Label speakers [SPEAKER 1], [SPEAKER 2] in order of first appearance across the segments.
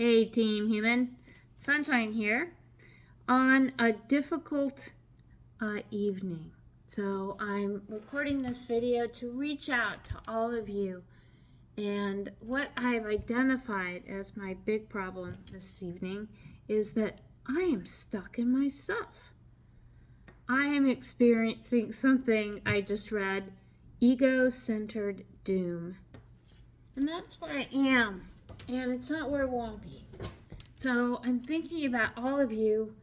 [SPEAKER 1] Hey Team Human, Sunshine here on a difficult evening. So I'm recording this video to reach out to all of you, and what I've identified as my big problem this evening is that I am stuck in myself. I am experiencing something I just read, ego-centered doom. And that's where I am, and it's not where I want to be. So I'm thinking about all of you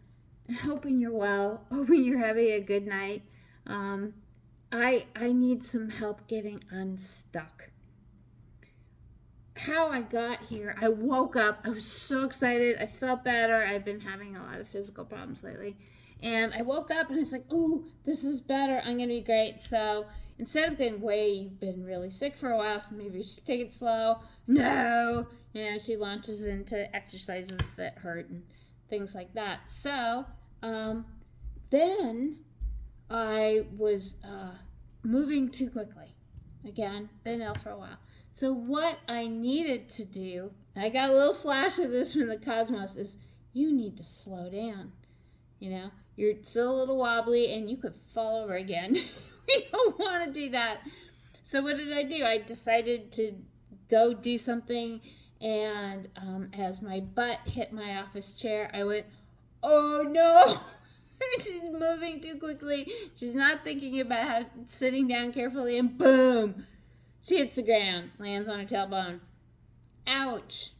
[SPEAKER 1] and hoping you're well, hoping you're having a good night. I need some help getting unstuck. How I got here, I woke up, I was so excited, I felt better. I've been having a lot of physical problems lately. And I woke up and it's like, oh, this is better, I'm gonna be great. So instead of going, wait, you've been really sick for a while, so maybe you should take it slow. No, she launches into exercises that hurt and things like that. So then I was moving too quickly. Again, been ill for a while. So what I needed to do, I got a little flash of this from the cosmos, is you need to slow down. You're still a little wobbly and you could fall over again. We don't want to do that. So what did I do? I decided to go do something, and as my butt hit my office chair, I went, oh no! She's moving too quickly. She's not thinking about sitting down carefully, and boom! She hits the ground, lands on her tailbone. Ouch!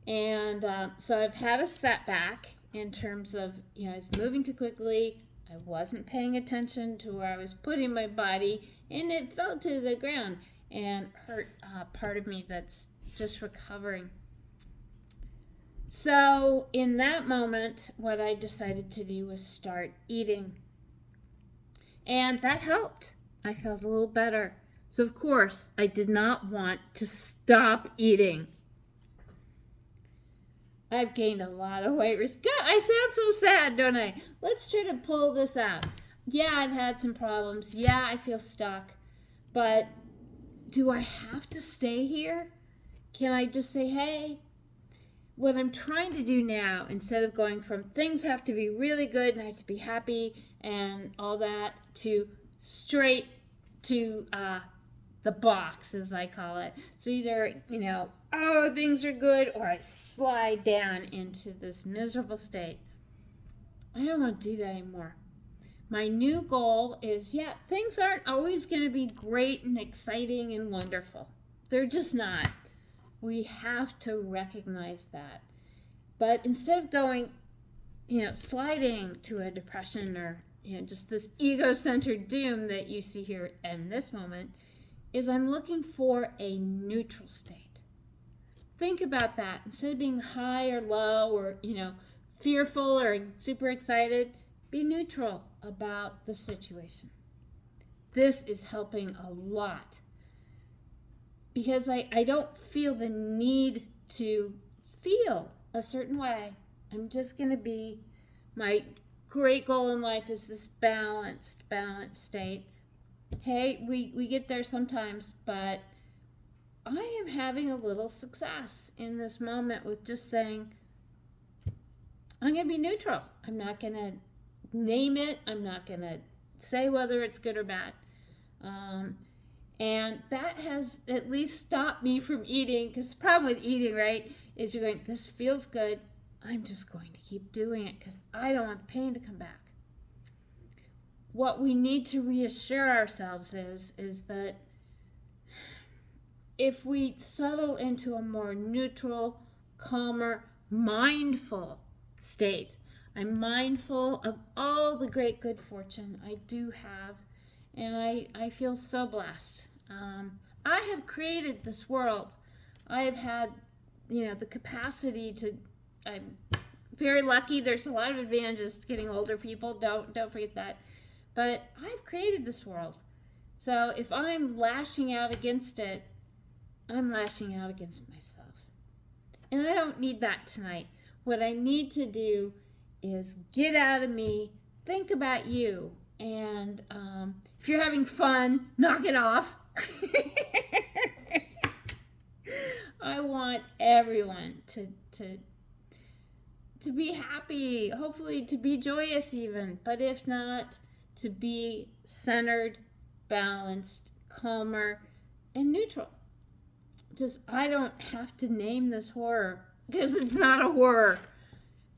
[SPEAKER 1] And so I've had a setback in terms of, I was moving too quickly. I wasn't paying attention to where I was putting my body, and it fell to the ground and hurt part of me that's just recovering. So in that moment, what I decided to do was start eating. And that helped. I felt a little better. So of course, I did not want to stop eating. I've gained a lot of weight. God, I sound so sad, don't I? Let's try to pull this out. Yeah, I've had some problems. Yeah, I feel stuck. But do I have to stay here? Can I just say, hey? What I'm trying to do now, instead of going from things have to be really good and I have to be happy and all that, to straight to the box, as I call it. So either, oh, things are good, or I slide down into this miserable state. I don't want to do that anymore. My new goal is, things aren't always going to be great and exciting and wonderful. They're just not. We have to recognize that. But instead of going, sliding to a depression or, just this ego-centered doom that you see here in this moment, is I'm looking for a neutral state. Think about that. Instead of being high or low or, fearful or super excited, be neutral about the situation. This is helping a lot, because I don't feel the need to feel a certain way. I'm just going to be, my great goal in life is this balanced state. Hey, we get there sometimes, but I am having a little success in this moment with just saying, I'm going to be neutral. I'm not going to name it. I'm not going to say whether it's good or bad. And that has at least stopped me from eating, because the problem with eating, right, is you're going, this feels good. I'm just going to keep doing it because I don't want the pain to come back. What we need to reassure ourselves is that if we settle into a more neutral, calmer, mindful state, I'm mindful of all the great good fortune I do have, and I feel so blessed. I have created this world. I have had, the capacity to, I'm very lucky. There's a lot of advantages to getting older people. Don't forget that. But I've created this world. So if I'm lashing out against it, I'm lashing out against myself. And I don't need that tonight. What I need to do is get out of me, think about you, and if you're having fun, knock it off. I want everyone to be happy, hopefully to be joyous even, but if not, to be centered, balanced, calmer, and neutral. Just, I don't have to name this horror because it's not a horror.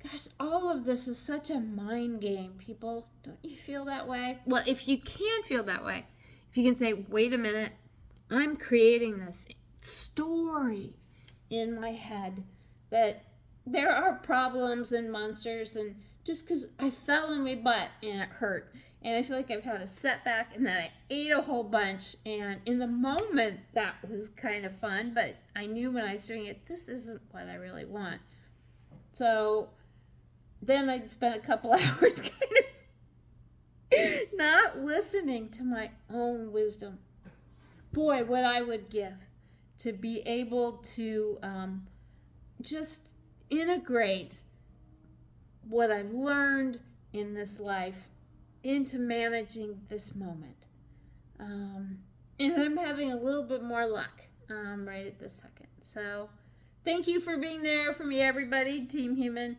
[SPEAKER 1] Gosh, all of this is such a mind game, people. Don't you feel that way? Well, if you can feel that way, if you can say, wait a minute, I'm creating this story in my head that there are problems and monsters, and just because I fell on my butt and it hurt, and I feel like I've had a setback, and then I ate a whole bunch, and in the moment that was kind of fun, but I knew when I was doing it, this isn't what I really want. So then I'd spend a couple hours kind of not listening to my own wisdom. Boy, what I would give to be able to just integrate what I've learned in this life into managing this moment. And I'm having a little bit more luck right at this second. So thank you for being there for me, everybody. Team Human,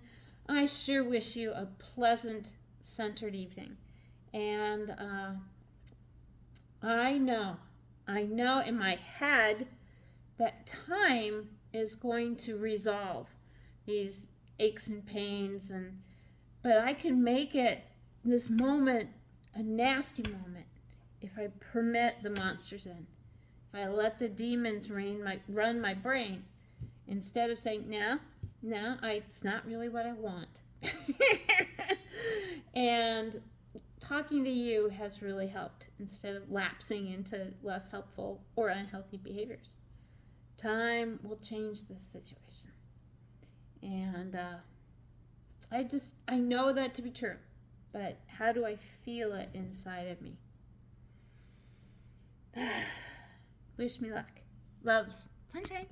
[SPEAKER 1] I sure wish you a pleasant, centered evening. And I know in my head that time is going to resolve these aches and pains, but I can make it, this moment, a nasty moment if I permit the monsters in. If I let the demons run my brain, instead of saying, no, it's not really what I want. And talking to you has really helped, instead of lapsing into less helpful or unhealthy behaviors. Time will change this situation. And I know that to be true, but how do I feel it inside of me? Wish me luck. Loves. Sunshine.